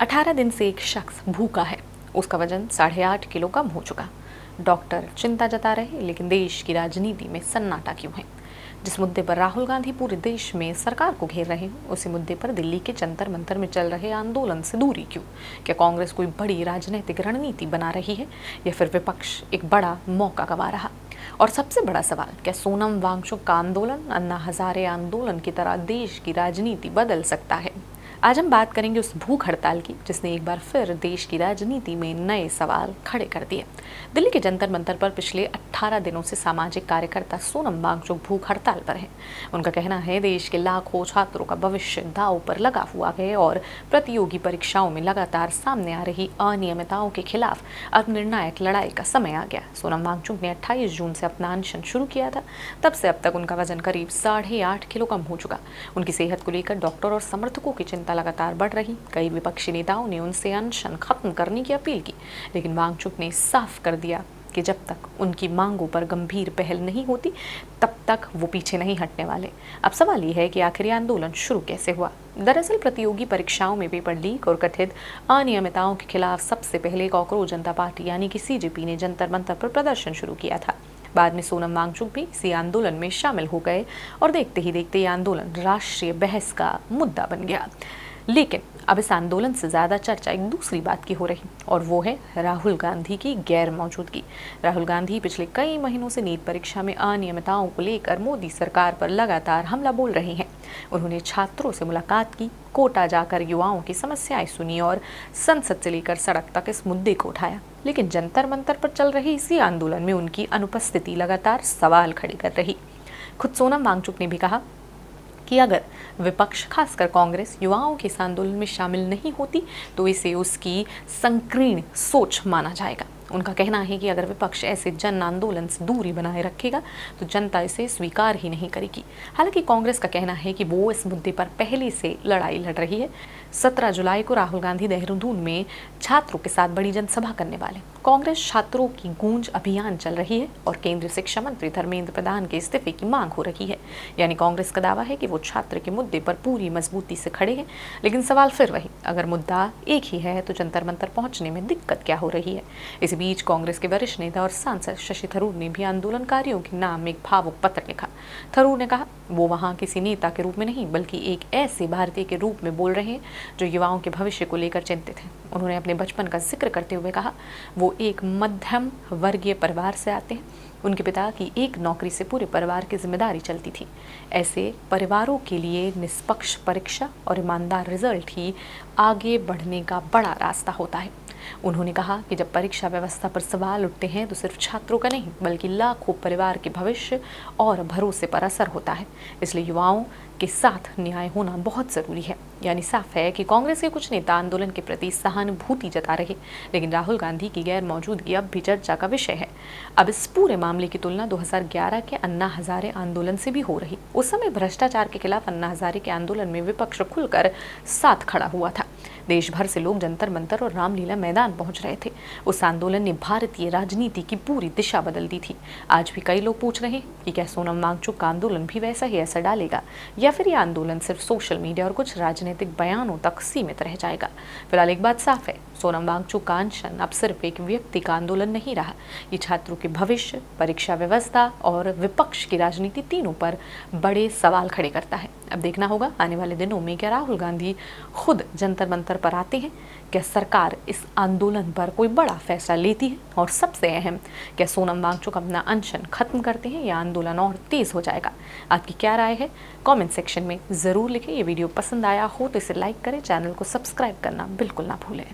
18 दिन से एक शख्स भूखा है। उसका वजन 8.5 किलो कम हो चुका। डॉक्टर चिंता जता रहे, लेकिन देश की राजनीति में सन्नाटा क्यों है? जिस मुद्दे पर राहुल गांधी पूरे देश में सरकार को घेर रहे हैं, उसी मुद्दे पर दिल्ली के जंतर मंतर में चल रहे आंदोलन से दूरी क्यों? क्या कांग्रेस कोई बड़ी राजनीतिक रणनीति बना रही है या फिर विपक्ष एक बड़ा मौका गंवा रहा? और सबसे बड़ा सवाल, क्या सोनम वांगचुक का आंदोलन अन्ना हजारे आंदोलन की तरह देश की राजनीति बदल सकता है? आज हम बात करेंगे उस भूख हड़ताल की जिसने एक बार फिर देश की राजनीति में नए सवाल खड़े कर दिए। दिल्ली के जंतर मंतर पर पिछले 18 दिनों से सामाजिक कार्यकर्ता सोनम वांगचुक भूख हड़ताल पर हैं। उनका कहना है देश के लाखों छात्रों का भविष्य दांव पर लगा हुआ है और प्रतियोगी परीक्षाओं में लगातार सामने आ रही अनियमितताओं के खिलाफ अब निर्णायक लड़ाई का समय आ गया। सोनम वांगचुक ने 28 जून से अपना अनशन शुरू किया था। तब से अब तक उनका वजन करीब 8.5 किलो कम हो चुका। उनकी सेहत को लेकर डॉक्टर और समर्थकों की चिंता लगातार बढ़ रही। कई विपक्षी नेताओं ने उनसे अनशन खत्म करने की अपील की, लेकिन वांगचुक ने साफ कर दिया कि जब तक उनकी मांगों पर गंभीर पहल नहीं होती तब तक वो पीछे नहीं हटने वाले। अब सवाल ये है कि आखिर ये आंदोलन शुरू कैसे हुआ? दरअसल प्रतियोगी परीक्षाओं में पेपर लीक और कथित अनियमितताओं के खिलाफ सबसे पहले कॉकरोच जनता पार्टी यानी कि सीजेपी ने जंतर मंतर पर प्रदर्शन शुरू किया था। बाद में सोनम वांगचुक भी इसी आंदोलन में शामिल हो गए और देखते ही देखते ये आंदोलन राष्ट्रीय बहस का मुद्दा बन गया। लेकिन अब इस आंदोलन से ज़्यादा चर्चा एक दूसरी बात की हो रही, और वो है राहुल गांधी की गैर मौजूदगी। राहुल गांधी पिछले कई महीनों से नीट परीक्षा में अनियमितताओं को लेकर मोदी सरकार पर लगातार हमला बोल रहे हैं। उन्होंने छात्रों से मुलाकात की, कोटा जाकर युवाओं की समस्याएं सुनी और संसद से लेकर सड़क तक इस मुद्दे को उठाया। लेकिन जंतर मंतर पर चल रही इसी आंदोलन में उनकी अनुपस्थिति लगातार सवाल खड़े कर रही। खुद सोनम वांगचुक ने भी कहा कि अगर विपक्ष खासकर कांग्रेस युवाओं के इस आंदोलन में शामिल नहीं होती तो इसे उसकी संकीर्ण सोच माना जाएगा। उनका कहना है कि अगर विपक्ष ऐसे जन आंदोलन से दूरी बनाए रखेगा तो जनता इसे स्वीकार ही नहीं करेगी। हालांकि कांग्रेस का कहना है कि वो इस मुद्दे पर पहले से लड़ाई लड़ रही है। 17 जुलाई को राहुल गांधी देहरादून में छात्रों के साथ बड़ी जनसभा करने वाले। कांग्रेस छात्रों की गूंज अभियान चल रही है और केंद्रीय शिक्षा मंत्री धर्मेंद्र प्रधान के इस्तीफे की मांग हो रही है। यानी कांग्रेस का दावा है कि वो छात्र के मुद्दे पर पूरी मजबूती से खड़े हैं। लेकिन सवाल फिर वही, अगर मुद्दा एक ही है तो जंतर मंतर पहुंचने में दिक्कत क्या हो रही है? इस बीच कांग्रेस के वरिष्ठ नेता और सांसद शशि थरूर ने भी आंदोलनकारियों के नाम एक भावुक पत्र लिखा। थरूर ने कहा वो वहां किसी नेता के रूप में नहीं बल्कि एक ऐसे भारतीय के रूप में बोल रहे हैं जो युवाओं के भविष्य को लेकर चिंतित हैं। उन्होंने अपने बचपन का जिक्र करते हुए कहा वो एक मध्यम वर्गीय परिवार से आते हैं। उनके पिता की एक नौकरी से पूरे परिवार की जिम्मेदारी चलती थी। ऐसे परिवारों के लिए निष्पक्ष परीक्षा और ईमानदार रिजल्ट ही आगे बढ़ने का बड़ा रास्ता होता है। उन्होंने कहा कि जब परीक्षा व्यवस्था पर सवाल उठते हैं तो सिर्फ छात्रों का नहीं बल्कि लाखों परिवार के भविष्य और भरोसे पर असर होता है। इसलिए युवाओं के साथ न्याय होना बहुत ज़रूरी है। यानी साफ है कि कांग्रेस के कुछ नेता आंदोलन के प्रति सहानुभूति जता रहे, लेकिन राहुल गांधी की गैर मौजूदगी अब भी चर्चा का विषय है। अब इस पूरे मामले की तुलना 2011 के अन्ना हजारे आंदोलन से भी हो रही। उस समय भ्रष्टाचार के खिलाफ अन्ना हजारे के आंदोलन में विपक्ष खुलकर साथ खड़ा हुआ था। देश भर से लोग जंतर मंतर और रामलीला मैदान पहुंच रहे थे। उस आंदोलन ने भारतीय राजनीति की पूरी दिशा बदल दी थी। आज भी कई लोग पूछ रहे हैं कि क्या सोनम वांगचुक का आंदोलन भी वैसा ही असर डालेगा या फिर ये आंदोलन सिर्फ सोशल मीडिया और कुछ राजनीतिक बयानों तक सीमित रह जाएगा। फिलहाल एक बात साफ है, सोनम वांगचुक का अनशन अब सिर्फ एक व्यक्ति का आंदोलन नहीं रहा। ये छात्रों के भविष्य, परीक्षा व्यवस्था और विपक्ष की राजनीति तीनों पर बड़े सवाल खड़े करता है। अब देखना होगा आने वाले दिनों में क्या राहुल गांधी खुद जंतर मंतर पर आते हैं, क्या सरकार इस आंदोलन पर कोई बड़ा फैसला लेती है, और सबसे अहम, क्या सोनम वांगचुक अपना अनशन खत्म करते हैं या आंदोलन और तेज हो जाएगा? आपकी क्या राय है? कमेंट सेक्शन में ज़रूर लिखें। ये वीडियो पसंद आया हो तो इसे लाइक करें, चैनल को सब्सक्राइब करना बिल्कुल ना भूलें।